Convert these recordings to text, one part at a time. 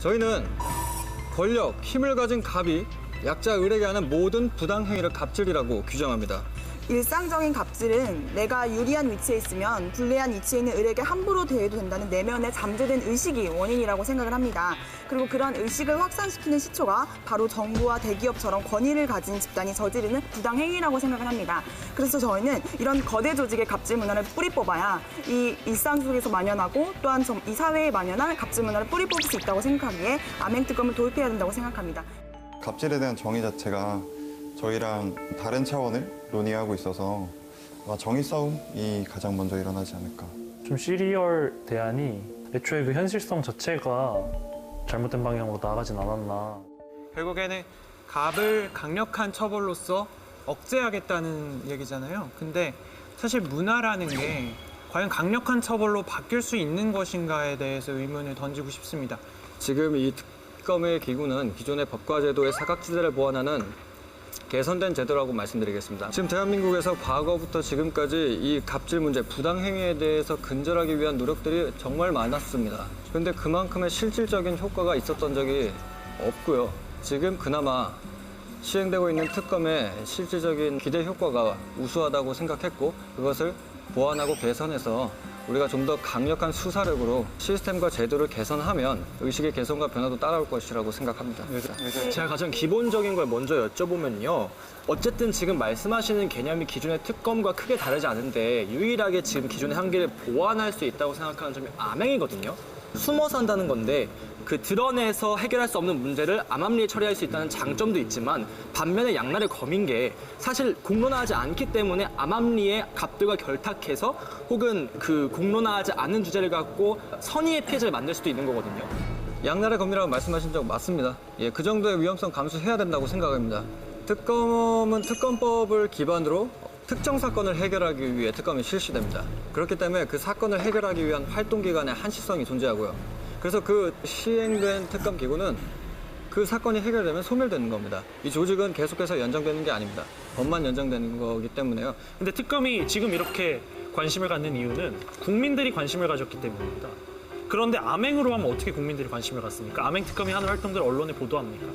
저희는 권력, 힘을 가진 갑이 약자 을에게 하는 모든 부당행위를 갑질이라고 규정합니다. 일상적인 갑질은 내가 유리한 위치에 있으면 불리한 위치에 있는 을에게 함부로 대해도 된다는 내면의 잠재된 의식이 원인이라고 생각을 합니다. 그리고 그런 의식을 확산시키는 시초가 바로 정부와 대기업처럼 권위를 가진 집단이 저지르는 부당행위라고 생각을 합니다. 그래서 저희는 이런 거대 조직의 갑질 문화를 뿌리 뽑아야 이 일상 속에서 만연하고 또한 이 사회에 만연한 갑질 문화를 뿌리 뽑을 수 있다고 생각하기에 암행특검을 도입해야 된다고 생각합니다. 갑질에 대한 정의 자체가 저희랑 다른 차원을 논의하고 있어서 아마 정의 싸움이 가장 먼저 일어나지 않을까. 좀 시리얼 대안이 애초에 그 현실성 자체가 잘못된 방향으로 나아가진 않았나. 결국에는 갑을 강력한 처벌로서 억제하겠다는 얘기잖아요. 근데 사실 문화라는 게 과연 강력한 처벌로 바뀔 수 있는 것인가에 대해서 의문을 던지고 싶습니다. 지금 이 특검의 기구는 기존의 법과 제도의 사각지대를 보완하는 개선된 제도라고 말씀드리겠습니다. 지금 대한민국에서 과거부터 지금까지 이 갑질 문제, 부당행위에 대해서 근절하기 위한 노력들이 정말 많았습니다. 그런데 그만큼의 실질적인 효과가 있었던 적이 없고요. 지금 그나마 시행되고 있는 특검의 실질적인 기대 효과가 우수하다고 생각했고 그것을 보완하고 개선해서 우리가 좀 더 강력한 수사력으로 시스템과 제도를 개선하면 의식의 개선과 변화도 따라올 것이라고 생각합니다. 제가 가장 기본적인 걸 먼저 여쭤보면요. 어쨌든 지금 말씀하시는 개념이 기존의 특검과 크게 다르지 않은데 유일하게 지금 기존의 한계를 보완할 수 있다고 생각하는 점이 암행이거든요. 숨어서 한다는 건데 그 드러내서 해결할 수 없는 문제를 암암리에 처리할 수 있다는 장점도 있지만 반면에 양날의 검인 게 사실 공론화하지 않기 때문에 암암리에 갑들과 결탁해서 혹은 그 공론화하지 않은 주제를 갖고 선의의 피해자를 만들 수도 있는 거거든요. 양날의 검이라고 말씀하신 적 맞습니다. 예, 그 정도의 위험성 감수해야 된다고 생각합니다. 특검은 특검법을 기반으로 특정 사건을 해결하기 위해 특검이 실시됩니다. 그렇기 때문에 그 사건을 해결하기 위한 활동 기간의 한시성이 존재하고요. 그래서 그 시행된 특검 기구는 그 사건이 해결되면 소멸되는 겁니다. 이 조직은 계속해서 연장되는 게 아닙니다. 법만 연장되는 거기 때문에요. 근데 특검이 지금 이렇게 관심을 갖는 이유는 국민들이 관심을 가졌기 때문입니다. 그런데 암행으로 하면 어떻게 국민들이 관심을 갖습니까? 암행 특검이 하는 활동들 언론에 보도합니까?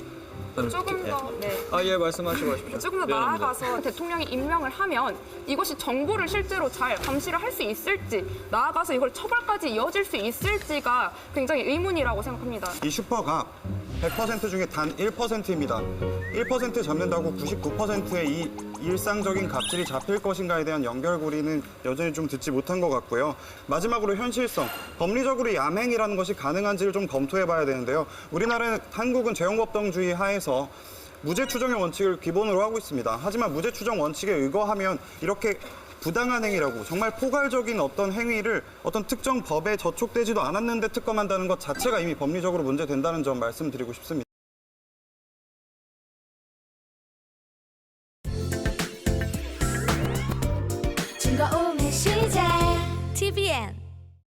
조금 더 예, 말씀하시고 하십시오. 조금 더 미안합니다. 나아가서 대통령이 임명을 하면 이것이 정보를 실제로 잘 감시를 할 수 있을지, 나아가서 이걸 처벌까지 이어질 수 있을지가 굉장히 의문이라고 생각합니다. 이 슈퍼갑 100% 중에 단 1%입니다. 1% 잡는다고 99%의 이 일상적인 갑질이 잡힐 것인가에 대한 연결고리는 여전히 좀 듣지 못한 것 같고요. 마지막으로 현실성, 법리적으로 이 암행이라는 것이 가능한지를 좀 검토해 봐야 되는데요. 우리나라는 한국은 재형법정주의 하에서 무죄 추정의 원칙을 기본으로 하고 있습니다. 하지만 무죄 추정 원칙에 의거하면 이렇게 부당한 행위라고 정말 포괄적인 어떤 행위를 어떤 특정 법에 저촉되지도 않았는데 특검한다는 것 자체가 이미 법리적으로 문제된다는 점 말씀드리고 싶습니다. 즐거움의 시작 TVN